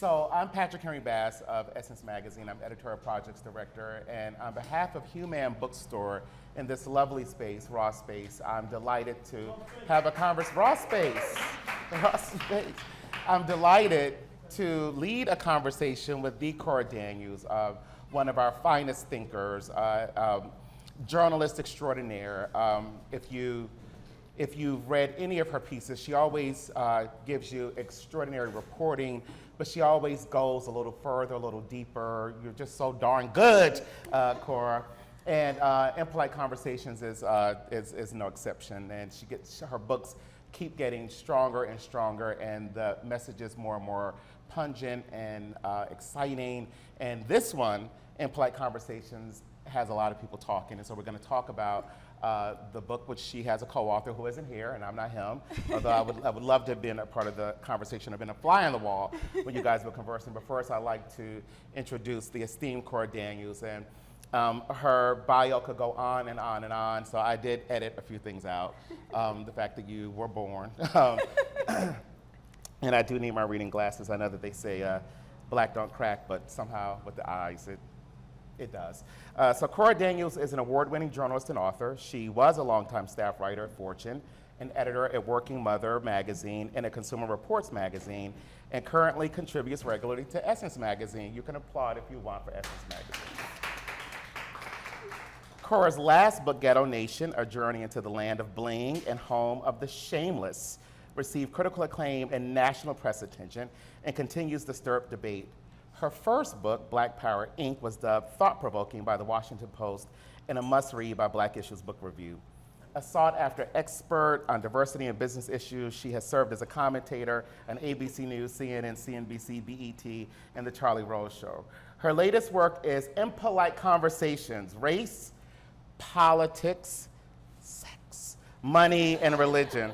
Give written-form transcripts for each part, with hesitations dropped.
So I'm Patrick Henry Bass of Essence Magazine. I'm editorial projects director, and on behalf of Hue-Man Bookstore in this lovely space, Raw Space, I'm delighted to have a conversation. Raw Space. I'm delighted to lead a conversation with the Cora Daniels, one of our finest thinkers, journalist extraordinaire. If you've read any of her pieces, she always gives you extraordinary reporting, but she always goes a little further, a little deeper. You're just so darn good, Cora. And Impolite Conversations is no exception. And her books keep getting stronger and stronger, and the messages more and more pungent and exciting. And this one, Impolite Conversations, has a lot of people talking, and so we're going to talk about the book, which she has a co-author who isn't here, and I'm not him, although I would love to have been a part of the conversation. I've been a fly on the wall when you guys were conversing, but first I'd like to introduce the esteemed Cora Daniels, and her bio could go on and on and on, so I did edit a few things out. The fact that you were born, and I do need my reading glasses. I know that they say black don't crack, but somehow with the eyes, it does. So Cora Daniels is an award-winning journalist and author. She was a longtime staff writer at Fortune, an editor at Working Mother magazine and at Consumer Reports magazine, and currently contributes regularly to Essence magazine. You can applaud if you want for Essence magazine. Cora's last book, Ghetto Nation, A Journey into the Land of Bling and Home of the Shameless, received critical acclaim and national press attention and continues to stir up debate. Her first book, Black Power, Inc., was dubbed thought-provoking by the Washington Post and a must-read by Black Issues Book Review. A sought-after expert on diversity and business issues, she has served as a commentator on ABC News, CNN, CNBC, BET, and The Charlie Rose Show. Her latest work is Impolite Conversations, Race, Politics, Sex, Money, and Religion.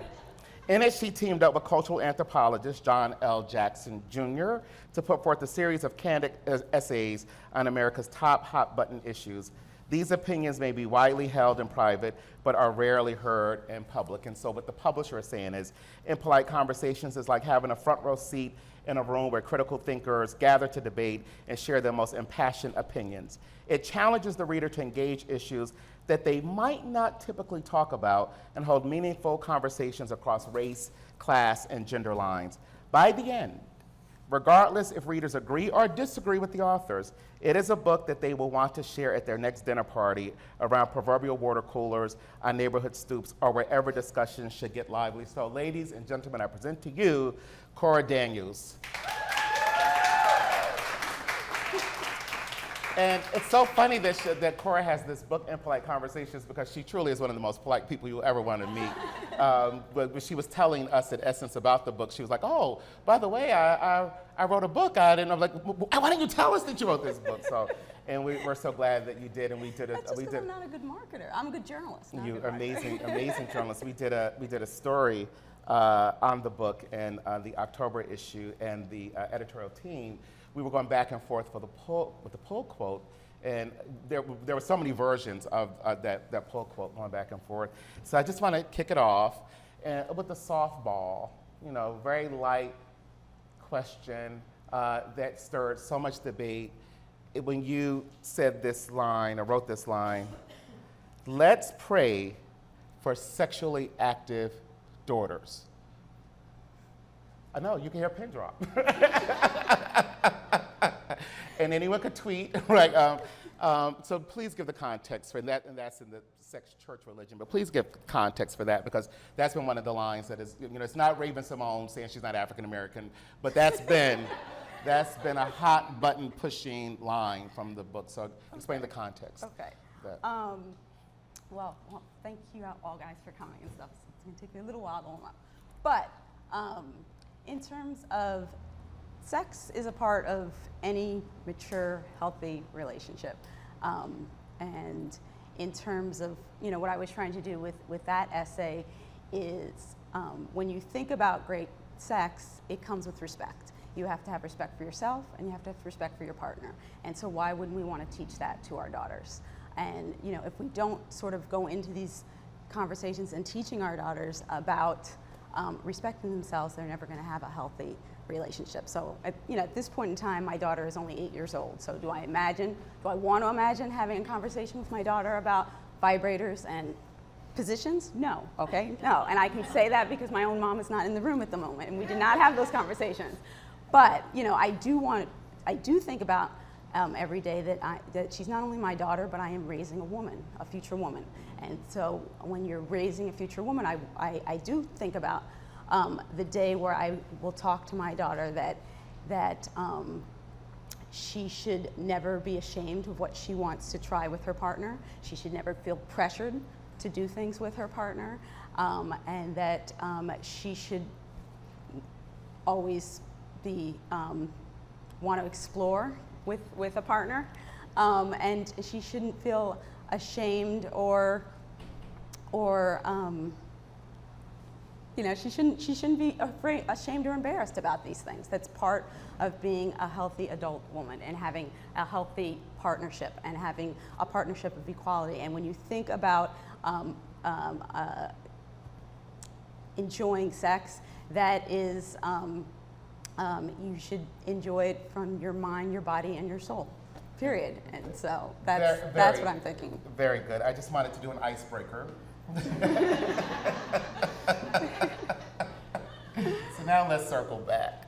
In it, she teamed up with cultural anthropologist John L. Jackson Jr. to put forth a series of candid essays on America's top hot-button issues. These opinions may be widely held in private, but are rarely heard in public. And so what the publisher is saying is, Impolite Conversations is like having a front row seat in a room where critical thinkers gather to debate and share their most impassioned opinions. It challenges the reader to engage issues that they might not typically talk about and hold meaningful conversations across race, class, and gender lines. By the end, regardless if readers agree or disagree with the authors, it is a book that they will want to share at their next dinner party, around proverbial water coolers, on neighborhood stoops, or wherever discussions should get lively. So ladies and gentlemen, I present to you Cora Daniels. And it's so funny that Cora has this book, Impolite Conversations, because she truly is one of the most polite people you'll ever want to meet. But when she was telling us at Essence about the book, she was like, oh, by the way, I wrote a book on it. And I'm like, why didn't you tell us that you wrote this book? So, and we're so glad that you did, and we did it. That's just I'm not a good marketer. I'm a good journalist. You amazing journalist. We did a story on the book and the October issue, and the editorial team. We were going back and forth with the pull quote, and there were so many versions of that pull quote going back and forth. So I just want to kick it off with a softball, very light question that stirred so much debate. When you said this line, or wrote this line, let's pray for sexually active daughters. I know, you can hear a pin drop. And anyone could tweet, right? So please give the context for that, and that's in the sex church religion, but please give context for that, because that's been one of the lines that is, it's not Raven Simone saying she's not African American, but that's been a hot button pushing line from the book. So explain the context. Okay. Well, thank you all guys for coming and stuff. It's gonna take me a little while to warm up. But in terms of sex is a part of any mature, healthy relationship. And in terms of, what I was trying to do with that essay is when you think about great sex, it comes with respect. You have to have respect for yourself, and you have to have respect for your partner. And so why wouldn't we want to teach that to our daughters? And if we don't sort of go into these conversations and teaching our daughters about respecting themselves, they're never going to have a healthy relationship. So at this point in time, my daughter is only 8 years old. So do I want to imagine having a conversation with my daughter about vibrators and positions? No, okay, no. And I can say that because my own mom is not in the room at the moment, and we did not have those conversations. But I do think about every day that she's not only my daughter, but I am raising a woman, a future woman. And so when you're raising a future woman, I do think about the day where I will talk to my daughter that she should never be ashamed of what she wants to try with her partner. She should never feel pressured to do things with her partner, and that she should always want to explore with a partner, and she shouldn't feel ashamed or she shouldn't be ashamed or embarrassed about these things. That's part of being a healthy adult woman and having a healthy partnership and having a partnership of equality. And when you think about enjoying sex, that is, you should enjoy it from your mind, your body, and your soul. Period. And so that's what I'm thinking. Very good. I just wanted to do an icebreaker. So now let's circle back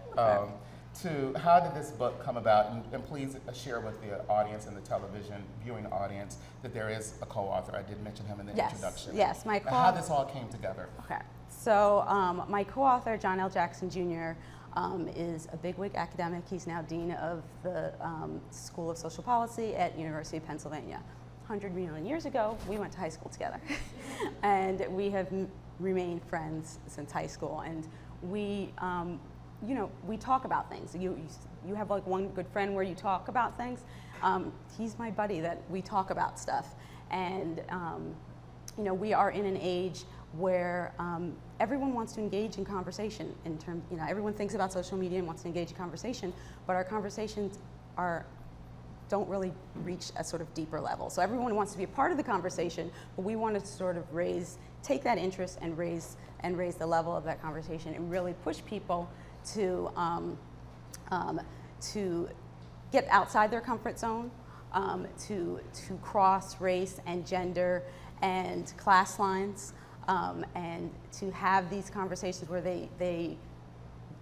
to how did this book come about, and please share with the audience and the television viewing audience that there is a co-author. I did mention him in the introduction. Yes, my co-author. How this all came together. Okay, so my co-author, John L. Jackson Jr., is a bigwig academic. He's now dean of the School of Social Policy at University of Pennsylvania. 100 million years ago, we went to high school together. And we have remained friends since high school. And we, we talk about things. You have like one good friend where you talk about things. He's my buddy that we talk about stuff. And, we are in an age where everyone wants to engage in conversation in terms, everyone thinks about social media and wants to engage in conversation, but our conversations don't really reach a sort of deeper level. So everyone wants to be a part of the conversation, but we want to sort of take that interest and raise the level of that conversation and really push people to get outside their comfort zone, to cross race and gender and class lines, and to have these conversations where they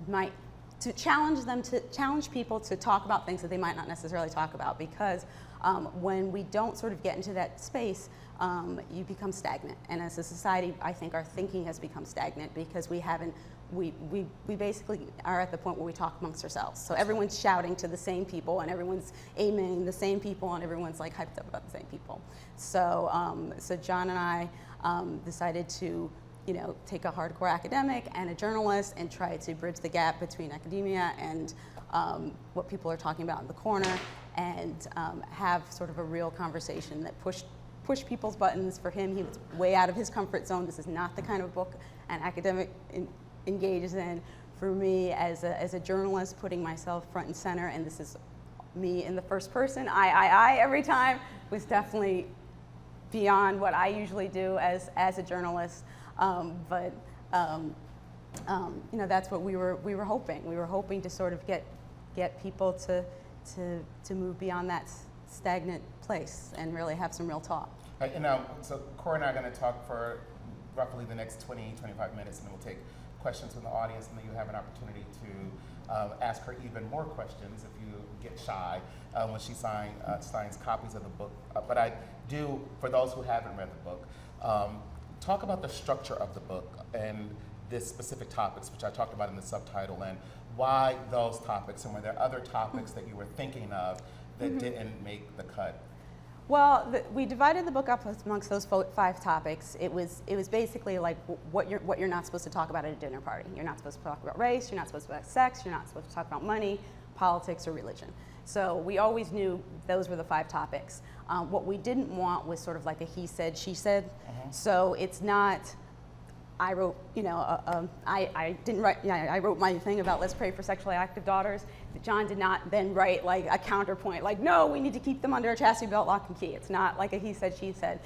might, to challenge people to talk about things that they might not necessarily talk about, because when we don't sort of get into that space, you become stagnant. And as a society, I think our thinking has become stagnant because we basically are at the point where we talk amongst ourselves. So everyone's shouting to the same people, and everyone's aiming the same people, and everyone's like hyped up about the same people. So, so John and I decided to take a hardcore academic and a journalist and try to bridge the gap between academia and what people are talking about in the corner, and have sort of a real conversation that push people's buttons. For him, he was way out of his comfort zone. This is not the kind of book an academic engages in. For me, as a journalist, putting myself front and center, and this is me in the first person, I every time, was definitely beyond what I usually do as a journalist. But that's what we were hoping. We were hoping to sort of get people to move beyond that stagnant place and really have some real talk. So Cora and I are going to talk for roughly the next 20, 25 minutes, and then we'll take questions from the audience, and then you'll have an opportunity to ask her even more questions if you get shy when she signs copies of the book. But I do, for those who haven't read the book, talk about the structure of the book and the specific topics, which I talked about in the subtitle, and why those topics, and were there other topics that you were thinking of that didn't make the cut? Well, we divided the book up amongst those 5 topics. It was basically like what you're not supposed to talk about at a dinner party. You're not supposed to talk about race. You're not supposed to talk about sex. You're not supposed to talk about money, politics, or religion. So we always knew those were the 5 topics. What we didn't want was sort of like a he said, she said. So it's not. I wrote, I didn't write. I wrote my thing about let's pray for sexually active daughters. John did not then write like a counterpoint, like no, we need to keep them under a chastity belt, lock and key. It's not like a he said, she said.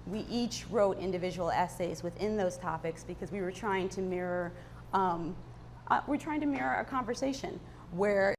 We each wrote individual essays within those topics because we were trying to mirror we're trying to mirror a conversation where